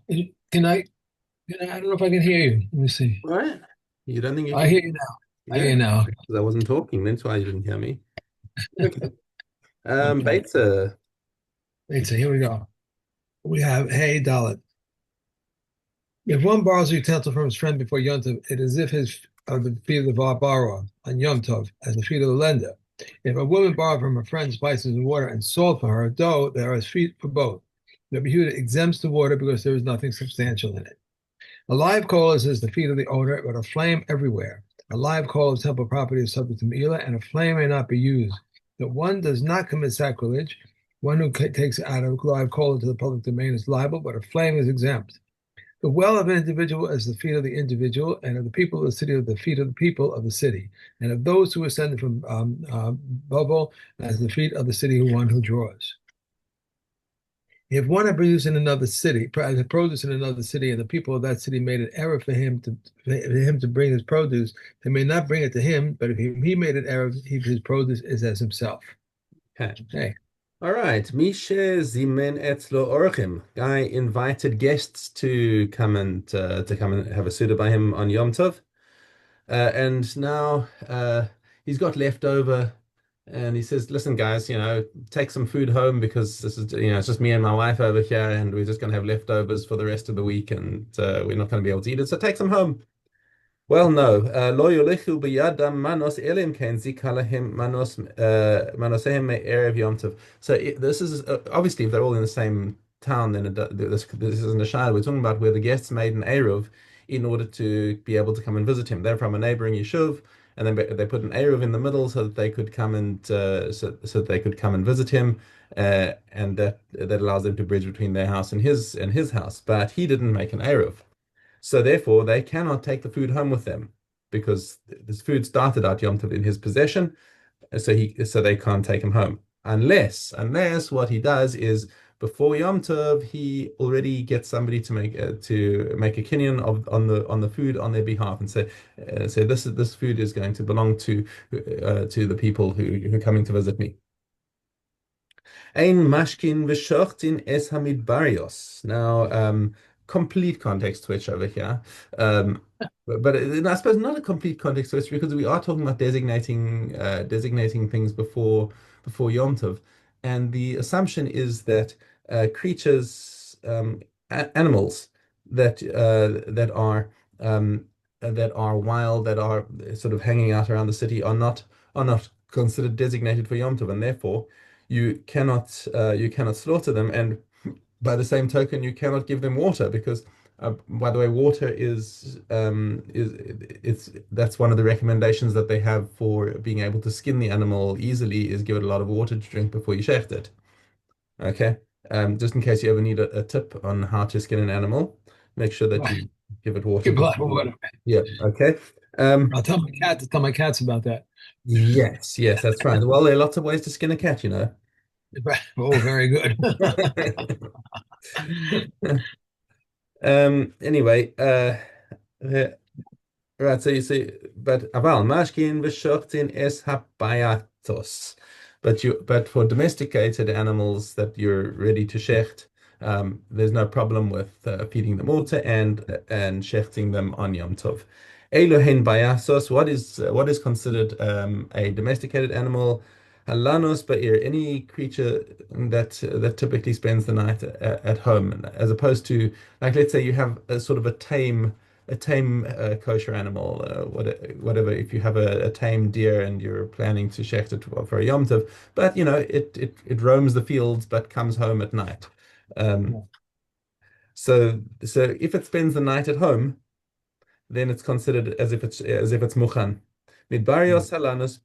Can I? I don't know if I can hear you. Let me see. What? You don't think you I can? hear you now. I hear Yeah, you now. because I wasn't talking. That's why you didn't hear me. Okay. Okay. Beitza. Wait, so here we go. We have Hey Dalit. If one borrows a utensil from his friend before Yom Tov, it is if his of the fee of the borrower on Yom Tov as the fee of the lender. If a woman borrowed from her friend spices and water and salt for her dough, there is fee for both. Rabbi Yehuda exempts the water because there is nothing substantial in it. A live coal is the feet of the odor, but a flame everywhere. A live coal of temple property is subject to Me'ilah, and a flame may not be used. That one does not commit sacrilege. One who takes out a live coal into the public domain is liable, but a flame is exempt. The well of an individual is the feet of the individual, and of the people of the city of the feet of the people of the city, and of those who ascended from Babel as the feet of the city who one who draws. If one had produced in another city, had produce in another city, and the people of that city made an error for him to bring his produce, they may not bring it to him. But if he made an error, his produce is as himself. Okay. Hey, All right. Mishe Zimen Etzlo Orchim. Guy invited guests to come and have a Suda by him on Yom Tov. And now he's got leftover, and he says, "Listen, guys, take some food home because this is, it's just me and my wife over here, and we're just going to have leftovers for the rest of the week, and we're not going to be able to eat it. So take some home." Well, no. Lo yolechu biyadam manos elim ken zikalahem manosehim me'erev Yom Tov. So this is obviously if they're all in the same town, then this isn't a shayla. We're talking about where the guests made an eruv in order to be able to come and visit him. They're from a neighboring yeshuv, and then they put an eruv in the middle so that they could come and so that they could come and visit him, and that allows them to bridge between their house and his house. But he didn't make an eruv. So therefore, they cannot take the food home with them because this food started out Yom Tov in his possession, so they can't take him home unless what he does is before Yom Tov he already gets somebody to make a kinyan on the food on their behalf and say this food is going to belong to the people who are coming to visit me. Ein mashkin v'shochtin es hamidbarios. Now, complete context switch over here. But I suppose not a complete context switch because we are talking about designating things before Yom Tov, and the assumption is that creatures, animals that are wild, that are sort of hanging out around the city, are not considered designated for Yom Tov, and therefore you cannot slaughter them, and by the same token, you cannot give them water because, by the way, water is it's that's one of the recommendations that they have for being able to skin the animal easily is give it a lot of water to drink before you shecht it. Okay, just in case you ever need a tip on how to skin an animal, make sure that right. you give it water Give a lot before of you. water. Yeah. Okay. Um, I'll tell my cats about that. yes, yes, that's right. Well, there are lots of ways to skin a cat. Oh, very good. Anyway, uh, right, so you see, but aval mashkin v'shoktin es habayatos. But for domesticated animals that you're ready to shecht, there's no problem with feeding them water and shechting them on Yom Tov. Elohen bayasos, what is considered a domesticated animal? Halanos ba'ir, any creature that typically spends the night at home, as opposed to, like, let's say you have a sort of a tame kosher animal, whatever. If you have a tame deer and you're planning to shecht it for a Yom Tov, but it roams the fields but comes home at night. Um, so if it spends the night at home, then it's considered as if it's muchan. Midbarios halanus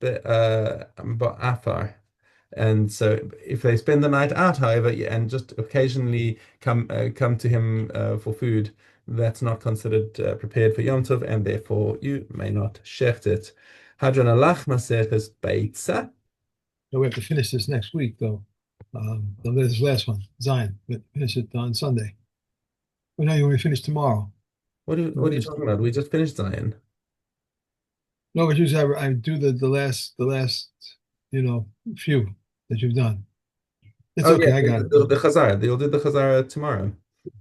ba'afar. And so if they spend the night out, however, and just occasionally come to him for food, that's not considered prepared for Yom Tov, and therefore you may not shecht it. Hadran alach maseches beitza. So we have to finish this next week, though. This last one, Zion. We finish it on Sunday. Oh, no, you want to finish tomorrow. What are you talking about? We just finished Zion. No, but usually I do the last few that you've done. It's Oh yeah, okay. I got the it. Chazara. You'll do the Chazara tomorrow.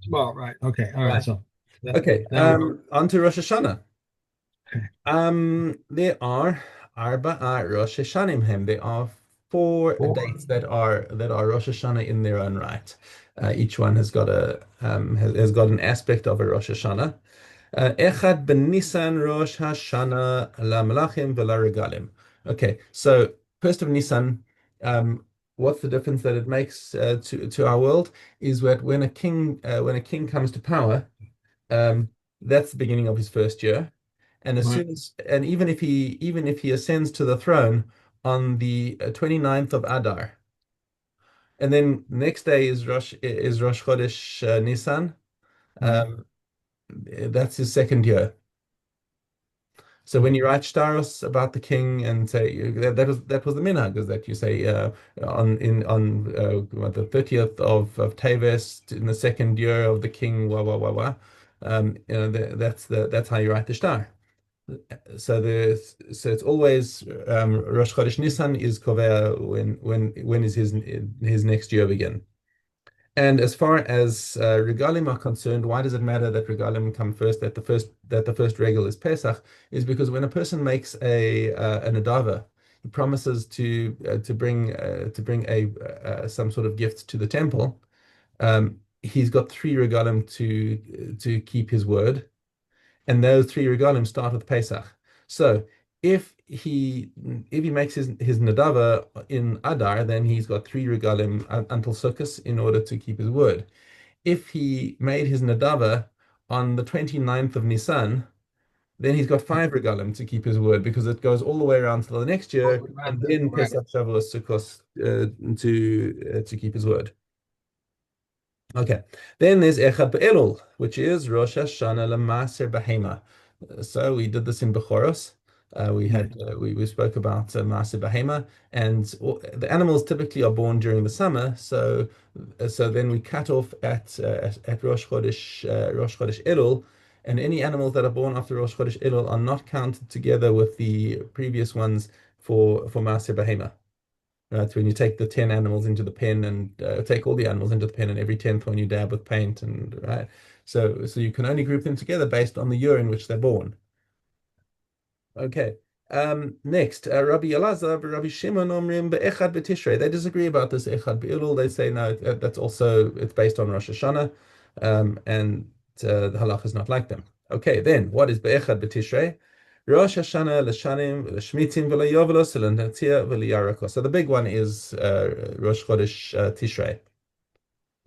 Well, right. Okay. All right. Right. So that, Okay. now we On to Rosh Hashanah. okay. There are Arba'a Rosh Hashanim hem. There are four Four. dates that are Rosh Hashanah in their own right. Each one has got has got an aspect of a Rosh Hashanah. Echad ben Nisan Rosh Hashanah la Melachim v'la Regalim. Okay, so first of Nisan, what's the difference that it makes to our world is that when a king comes to power, um, that's the beginning of his first year. And as Right. soon as and even if he ascends to the throne on the 29th of Adar, and then next day is Rosh Chodesh Nisan. Right. Um, that's his second year. So when you write shtaros about the king and say that was the minhag, is that you say on the 30th of Teves in the second year of the king, wah wah wah wah. That's how you write the shtar. So it's always Rosh Chodesh Nisan is kovea when is his next year begin. And as far as regalim are concerned, why does it matter that regalim come first? That the first regal is Pesach, is because when a person makes an adava, he promises to bring a some sort of gift to the temple. He's got three regalim to keep his word, and those three regalim start with Pesach. So if he makes his nadava in Adar, then he's got three regalim until Sukkot in order to keep his word. If he made his nadava on the 29th of Nisan, then he's got five regalim to keep his word because it goes all the way around till the next year, and then Right. Pesach Shavuos Sukkot to keep his word. Okay. Then there's Echad Be'elul, which is Rosh Hashanah L'Maser Behema. So we did this in Bechoros. Yeah. We spoke about Maser Behema, and the animals typically are born during the summer. So then we cut off at Rosh Chodesh Elul, and any animals that are born after Rosh Chodesh Elul are not counted together with the previous ones for Maser Behema. Right, when you take the 10 animals into the pen and take all the animals into the pen, and every 10th one you dab with paint, and right. So you can only group them together based on the year in which they're born. Okay. Next, Rabbi Elazar, Rabbi Shimon Omrim be'echad be'tishrei. They disagree about this echad be'ilul. They say no, that's also it's based on Rosh Hashanah, and the halach is not like them. Okay, then what is be'echad be'tishrei? Rosh Hashanah l'shanim l'shmitim v'leyovelos l'natzia v'leyarakos. So the big one is Rosh Chodesh Tishrei.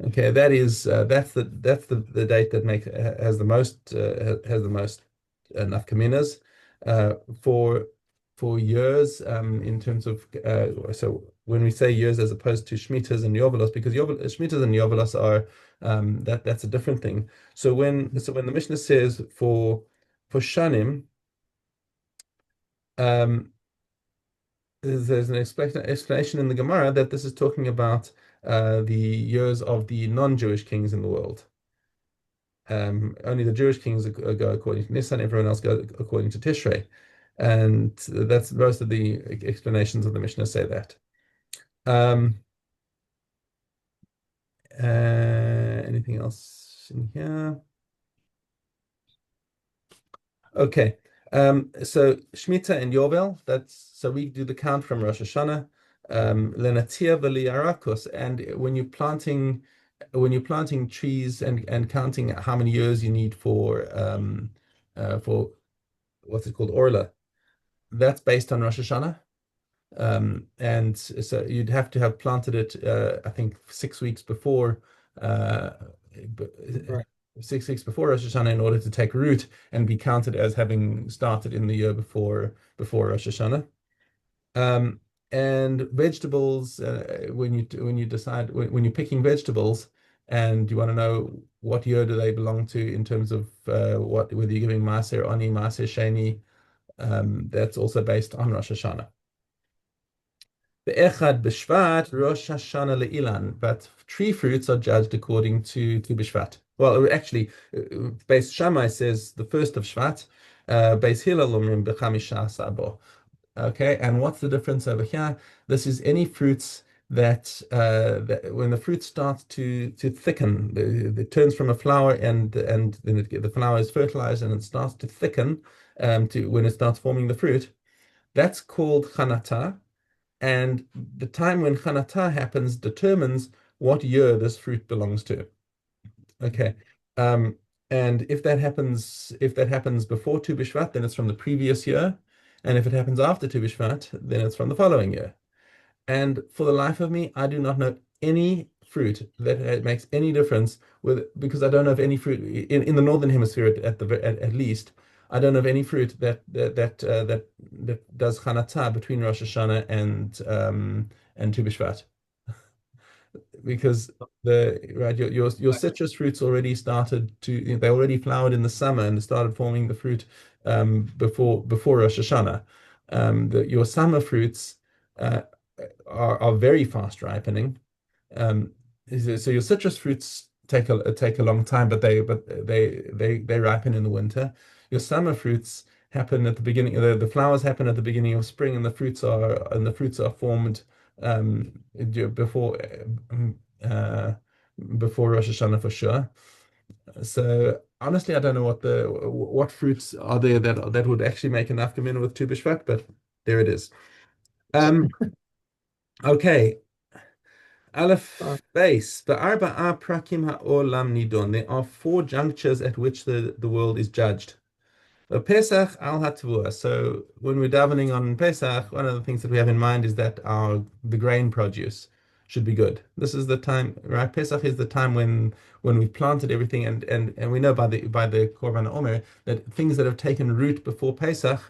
Okay, that's the date that has the most nafkaminas for years in terms of so when we say years as opposed to shmitas and yovelos, because shmitas and yovelos are that's a different thing. So when the Mishnah says for shanim, um, there's an explanation in the Gemara that this is talking about the years of the non-Jewish kings in the world. Only the Jewish kings go according to Nisan, everyone else goes according to Tishrei. And that's most of the explanations of the Mishnah say that. Um, Anything else in here? Okay. So Shemitah and Yovel, so we do the count from Rosh Hashanah. Lenatia v'liyarakos, and when you're planting trees and counting how many years you need for what's it called, Orla, that's based on Rosh Hashanah. And so you'd have to have planted it, I think, 6 weeks before, uh, b- Right. 6 weeks before Rosh Hashanah in order to take root and be counted as having started in the year before Rosh Hashanah. Um, and vegetables, when you decide when you're picking vegetables and you want to know what year do they belong to in terms of whether you're giving Maaser Ani, Maaser Sheni, that's also based on Rosh Hashanah. Be'echad b'Shvat, Rosh Hashanah le'ilan. But tree fruits are judged according to B'Shvat. Well, actually, Beis Shammai says the first of Shvat. Beis Hillel omrim b'chamisha sabo. Okay, and what's the difference over here? This is any fruits that when the fruit starts to thicken, it turns from a flower and then the flower is fertilized and it starts to thicken to when it starts forming the fruit. That's called chanata, and the time when chanata happens determines what year this fruit belongs to. Okay. Um, and if that happens before Tu B'Shvat, then it's from the previous year. And if it happens after Tu B'Shvat, then it's from the following year. And for the life of me, I do not know any fruit that makes any difference with because I don't know of any fruit in the northern hemisphere at least. I don't know of any fruit that does chanata between Rosh Hashanah and Tu B'Shvat because your citrus fruits already started to they already flowered in the summer and started forming the fruit before Rosh Hashanah. Your summer fruits uh, are very fast ripening. Um, so your citrus fruits take a long time, but they ripen in the winter. Your summer fruits happen at the beginning. The flowers happen at the beginning of spring, and the fruits are formed before um, uh, before Rosh Hashanah for sure. So honestly, I don't know what fruits are there that would actually make enough nafka with Tu B'Shvat, but there it is. Um, okay, Uh, Aleph base. Ba'arba'a prakim ha'olam nidon. There are four junctures at which the world is judged. Pesach al Hatvua. So when we're davening on Pesach, one of the things that we have in mind is that the grain produce should be good. This is the time, right? Pesach is the time when we've planted everything, and we know by the Korban Omer that things that have taken root before Pesach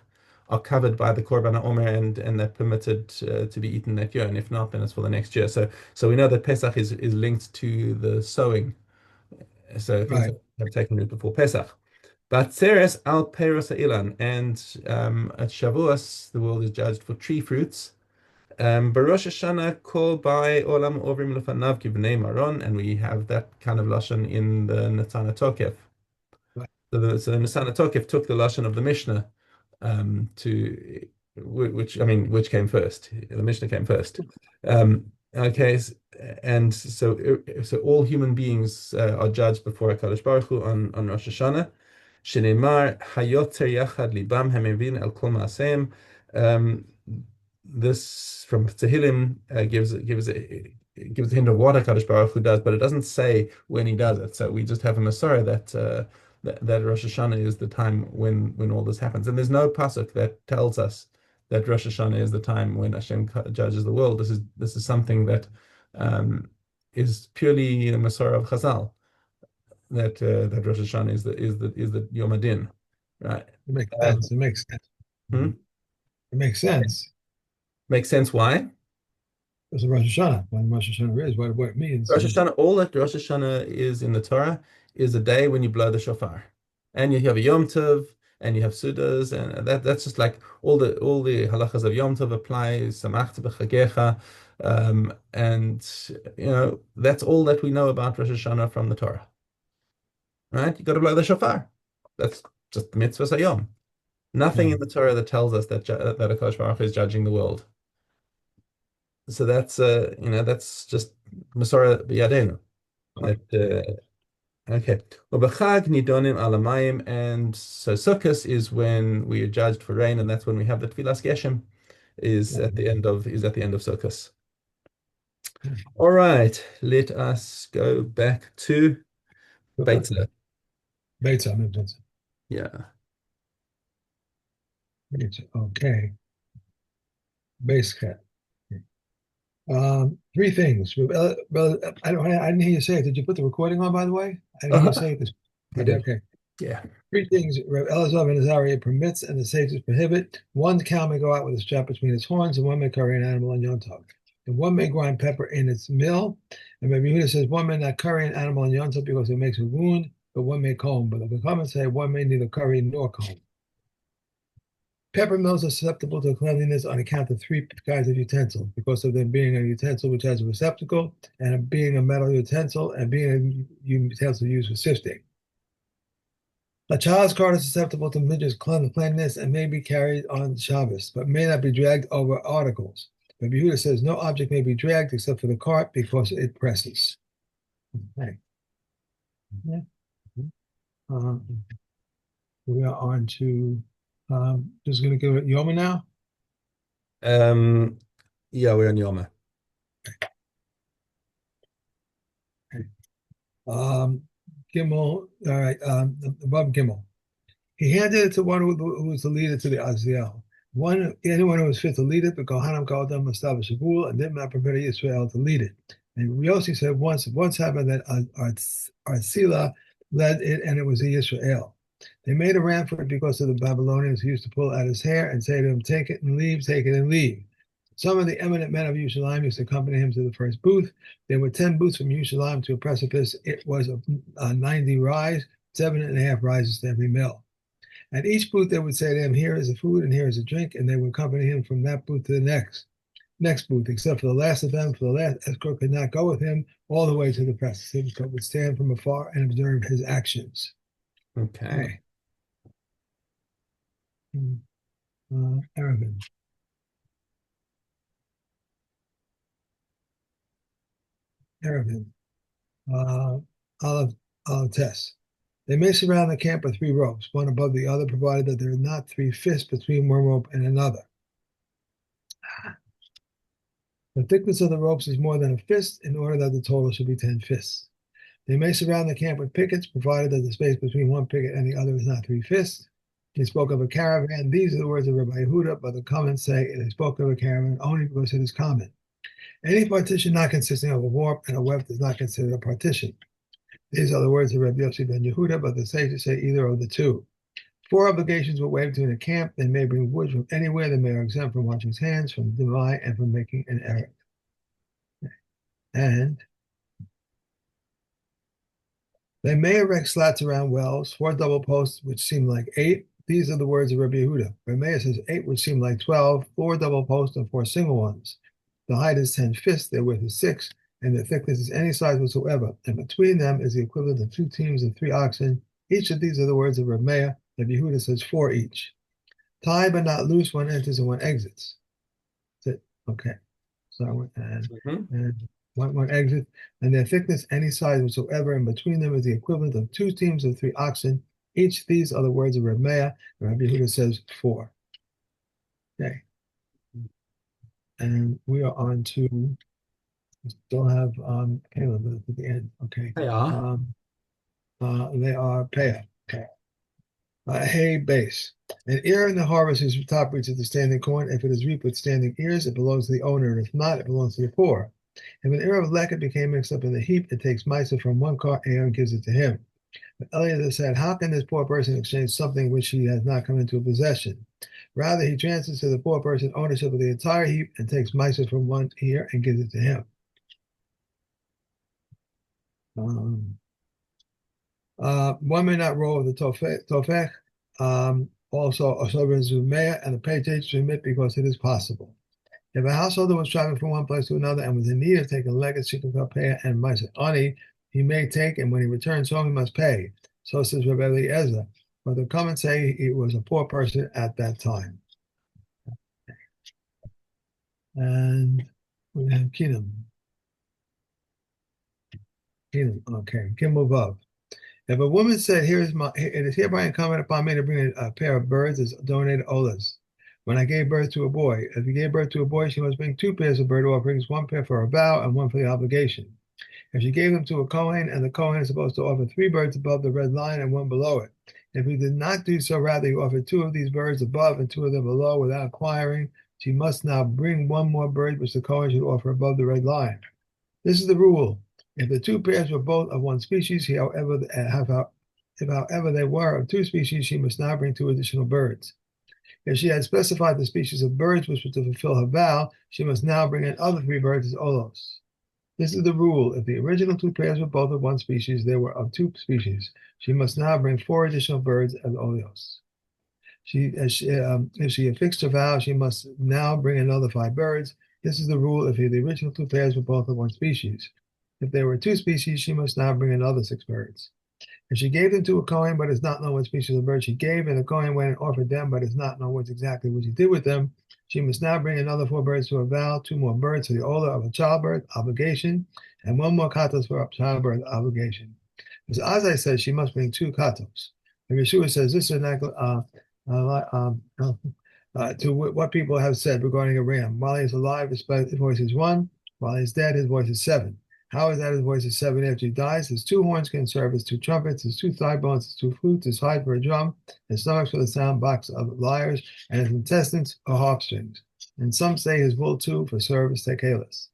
are covered by the Korban Omer and they're permitted to be eaten that year. And if not, then it's for the next year. So we know that Pesach is linked to the sowing. So things right. that have taken root before Pesach. But Ceres al Peros Ilan, and at Shavuos, the world is judged for tree fruits. Barosh Hashanah kol by olam ovrim lefanav kibnei maron, and we have that kind of lashon in the Netzana Tokef. Right. So the Netzana Tokef took the lashon of the Mishnah to which came first. The Mishnah came first. Okay, and so all human beings are judged before HaKadosh Baruch Hu on Rosh Hashanah. Shneimar Hayoter Yachad Libam Hamevin El Kol Maaseim. Um, this from Tehillim gives a hint of what HaKadosh Baruch Hu does, but it doesn't say when he does it. So we just have a Masorah that Rosh Hashanah is the time when all this happens, and there's no pasuk that tells us that Rosh Hashanah is the time when Hashem judges the world. This is something that is purely the Masorah of Chazal that Rosh Hashanah is the Yom Adin, right? It makes Um, sense. It makes sense. hmm? It makes sense. Makes sense why? It's a Rosh Hashanah. When Rosh Hashanah is, what it means. Rosh Hashanah, all that Rosh Hashanah is in the Torah is a day when you blow the shofar, and you have a Yom Tov, and you have Sudas, and that's just like all the halachas of Yom Tov apply. Samachta b'chagecha, and that's all that we know about Rosh Hashanah from the Torah, right? You got to blow the shofar. That's just the mitzvah sayom. Nothing in Right. the Torah that tells us that HaKadosh Baruch Hu is judging the world. So that's just Masorah b'yadenu. Right. That okay. Well, b'chag nidonim alamayim, and so Sukkot is when we are judged for rain, and that's when we have the Tfilas Geshem is at the end of Sukkot. All right, let us go back to Beitza. Beitza, I mean, Beitza. Yeah. Beitza. Okay. Base cat. Three things. I didn't hear you say it. Did you put the recording on, by the way? I didn't hear you say it. I I did. did. Okay. Yeah. Three things Reb Elazar ben Azariah permits and the sages prohibit. One cow may go out with a strap between its horns, and one may curry an animal on Yom Tov. And one may grind pepper in its mill. And Rabbi Yehuda says one may not curry an animal on Yom Tov because it makes a wound, but one may comb. But the comments say one may neither curry nor comb. Pepper mills are susceptible to cleanliness on account of three kinds of utensils, because of them being a utensil which has a receptacle, and being a metal utensil, and being a utensil used for sifting. A child's cart is susceptible to midget's cleanliness and may be carried on Shabbos, but may not be dragged over articles. Rabbi Yehuda says no object may be dragged except for the cart because it presses. Okay. Yeah. Um, we are on to just going to give it Yoma now. Yeah, we're on Yoma. Okay. Gimel, all right, above Gimel. He handed it to one who was the leader to the Aziel. Anyone who was fit to lead it, but Kohanim called them establish a rule and did not permit Israel to lead it. And Yossi said once happened that Arzila led it, and it was the Israel. They made a ram for it because of the Babylonians who used to pull at his hair and say to him, "Take it and leave, take it and leave." Some of the eminent men of Yerushalayim used to accompany him to the first booth. There were 10 booths from Yerushalayim to a precipice. It was a 90 rise, 7.5 rises to every mill. At each booth, they would say to him, "Here is the food and here is a drink," and they would accompany him from that booth to the next booth, except for the last of them. For the last, escort could not go with him all the way to the precipice, but would stand from afar and observe his actions. Okay. Erevin. Olive Tess. They may surround the camp with 3 ropes, one above the other, provided that there are not 3 fists between one rope and another. The thickness of the ropes is more than a fist in order that the total should be 10 fists. They may surround the camp with pickets, provided that the space between one picket and the other is not 3 fists. He spoke of a caravan. These are the words of Rabbi Yehuda, but the comments say they spoke of a caravan only because it is common. Any partition not consisting of a warp and a weft is not considered a partition. These are the words of Rabbi Yossi ben Yehuda, but the sages say either of the two. 4 obligations were waived in a camp. They may bring wood from anywhere. They may are exempt from washing hands, from divine, and from making an error. And they may erect slats around wells, 4 double posts, which seem like 8. These are the words of Rabbi Yehuda. Rameya says 8, which seem like 12, 4 double posts and 4 single ones. The height is 10 fists, their width is 6, and the thickness is any size whatsoever. And between them is the equivalent of 2 teams of 3 oxen. Each of these are the words of Rameya. Rabbi Yehuda says 4 each. Tie but not loose, one enters and one exits. That's it. Okay. So and one exit, and their thickness any size whatsoever, and between them is the equivalent of 2 teams of 3 oxen. Each these are the words of Rameya, and Rabbi Yehuda says 4. Okay. And we are on to, we still have Caleb at the end. Okay. They are. They are Peah. Okay. Hay base. An ear in the harvest whose top reaches the standing corn. If it is reaped with standing ears, it belongs to the owner, and if not, it belongs to the poor. If an ear of leket became mixed up in the heap, it takes Misa from one cart and gives it to him. But Eliezer said, "How can this poor person exchange something which he has not come into possession? Rather, he transfers to the poor person ownership of the entire heap and takes Misa from one ear and gives it to him." One may not roll with the tofech. Also, a sovereign zumea and a paycheck to remit because it is possible. If a householder was traveling from one place to another and was in need of taking legates, shikukah, pay, and ma'aseh ani, he may take, and when he returns home, he must pay. So says Rabbi Eliezer. But the comments say he was a poor person at that time. And we have Kinam. Okay. Gimel Vav. If a woman said, "It is hereby incumbent upon me to bring a pair of birds as donated olas when I gave birth to a boy. If you gave birth to a boy, she must bring 2 pairs of bird offerings, 1 pair for her vow and 1 for the obligation. If she gave them to a Kohen, and the Kohen is supposed to offer 3 birds above the red line and 1 below it. If he did not do so, rather he offered 2 of these birds above and 2 of them below without acquiring, she must now bring 1 more bird which the Kohen should offer above the red line. This is the rule. If the 2 pairs were both of 1 species, if however they were of 2 species, she must now bring 2 additional birds. If she had specified the species of birds which were to fulfill her vow, she must now bring in other 3 birds as olos. This is the rule. If the original 2 pairs were both of 1 species, they were of 2 species. She must now bring 4 additional birds as olos. If she had fixed her vow, she must now bring another 5 birds. This is the rule if the original 2 pairs were both of 1 species. If there were 2 species, she must now bring another 6 birds. If she gave them to a Kohen, but is not known what species of bird she gave, and the Kohen went and offered them, but is not known exactly what he did with them, She must now bring another 4 birds to a vow, 2 more birds for the older of a childbirth obligation, and 1 more katos for a childbirth obligation. As Azai says, she must bring 2 katos. And Yeshua says this is not to what people have said regarding a ram. While he is alive, his voice is 1. While he's dead, his voice is 7. How is that his voice is 7 after he dies? His 2 horns can serve as 2 trumpets, his 2 thigh bones as 2 flutes, his hide for a drum, his stomach for the sound box of lyres, and his intestines are harp strings. And some say his wool too for service tekelis.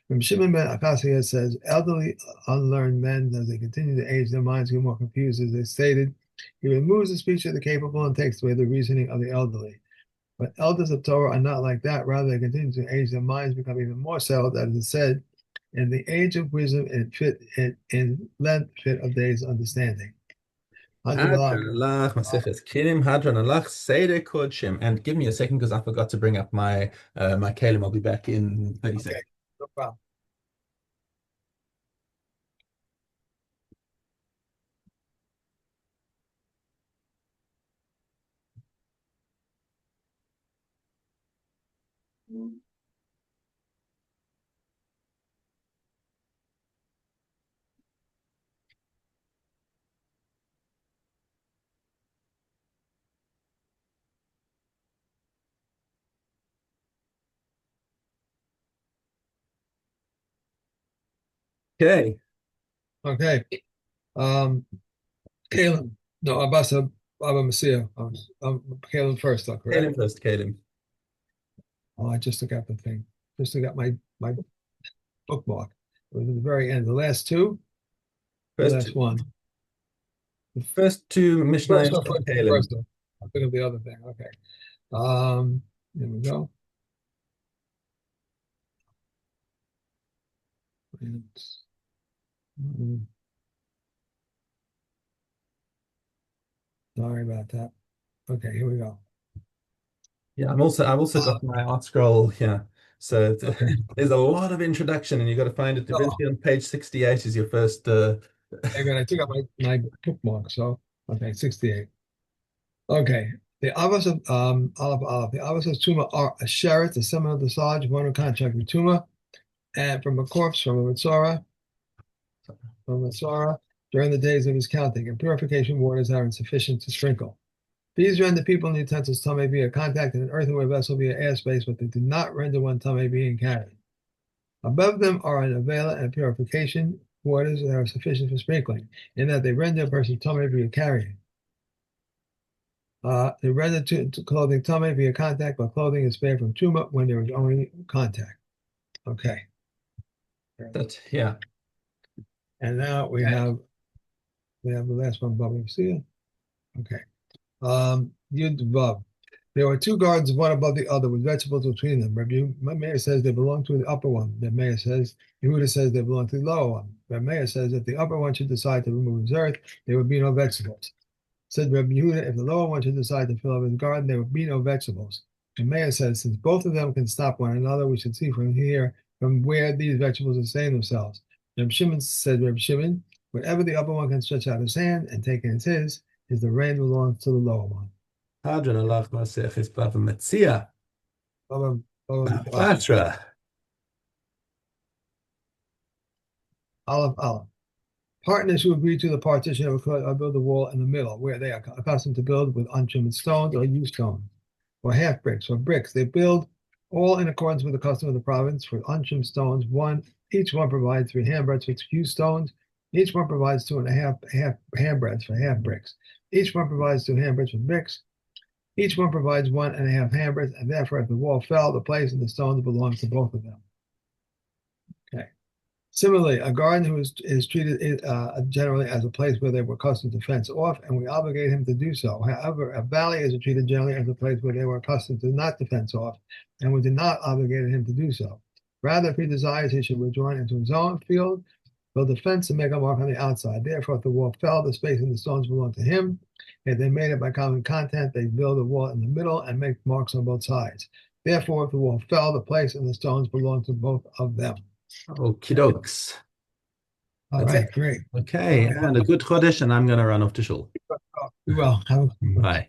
From Shimon ben Akasiya says, elderly, unlearned men, as they continue to age, their minds get more confused, as they stated. He removes the speech of the capable and takes away the reasoning of the elderly. But elders of Torah are not like that. Rather, they continue to age, their minds become even more settled, as is said, in the age of wisdom, in length fit of days understanding. Hadran alach, Maseches Kelim, Hadran alach, Seder Kodshim. And give me a second because I forgot to bring up my my Kelim. I'll be back in 30 Okay, seconds. no problem. Okay, Okay. Caleb. No, Abasa, Abba Messiah. Caleb first, though, correct? Kelim first, Kelim. Oh, I just took out the thing. Just took out my bookmark. It was at the very end. The last two, the First last two, one. first two Mishnah First and one, first one, Kelim. first one. I think of the other thing. Okay. Um, there we go. Mm, sorry about that. Okay, here we go. Yeah, I've also got my art scroll here. So Okay. there's a lot of introduction, and you got to find it Oh, eventually on page 68 is your first. I got. I took out my bookmark. So okay, 68. Okay. The Avos of Aleph. The Avos of Tuma are a sheret, a seminal dosage, one who contract with Tuma, and from a corpse, from a Matzara, during the days of his counting, and purification waters are insufficient to sprinkle. These render people in the utensils tame via contact in an earthenware vessel via airspace, but they do not render one tame being carried. Above them are an avela and purification waters that are sufficient for sprinkling, in that they render a person tame via carrying. They render to clothing tame via contact, but clothing is spared from tuma when there is only contact. Okay. That yeah. And now we have the last one, Baba Messiah. Okay. Yud Vav. There were 2 gardens, one above the other, with vegetables between them. Rabbi Meir says they belong to the upper one. Rabbi Meir says, Yehuda says they belong to the lower one. Rabbi Meir says if the upper one should decide to remove his earth, there would be no vegetables. Said Rabbi Yehuda, if the lower one should decide to fill up his garden, there would be no vegetables. And Meir says, since both of them can stop one another, we should see from here from where these vegetables are staying themselves. Rabbi Shimon said, Rabbi Shimon, whatever the upper one can stretch out his hand and take in his, is the rain belongs to the lower one. Hadran alach, Maseches Bava Metzia. Baba, Batra. Aleph. Partners who agree to the partition of build a wall in the middle, where they are accustomed to build with untrimmed stones or used stones, or half bricks or bricks. They build all in accordance with the custom of the province for untrimmed stones. Each one provides 3 handbreadths for used stones. Each one provides 2.5 handbreadths for half bricks. Each one provides 2 handbreadths for bricks. Each one provides 1.5 handbreadths, and therefore, if the wall fell, the place and the stones belong to both of them. Okay. Similarly, a garden is treated generally as a place where they were accustomed to fence off, and we obligate him to do so. However, a valley is treated generally as a place where they were accustomed to not to fence off, and we did not obligate him to do so. Rather, if he desires, he should withdraw into his own field, build a fence, and make a mark on the outside. Therefore, if the wall fell, the space and the stones belong to him. If they made it by common content, they build a wall in the middle and make marks on both sides. Therefore, if the wall fell, the place and the stones belong to both of them. Okie dokes. All That's right, it. great. Okay, and a good Chodesh, and I'm going to run off to shul. Be well. Have a Bye.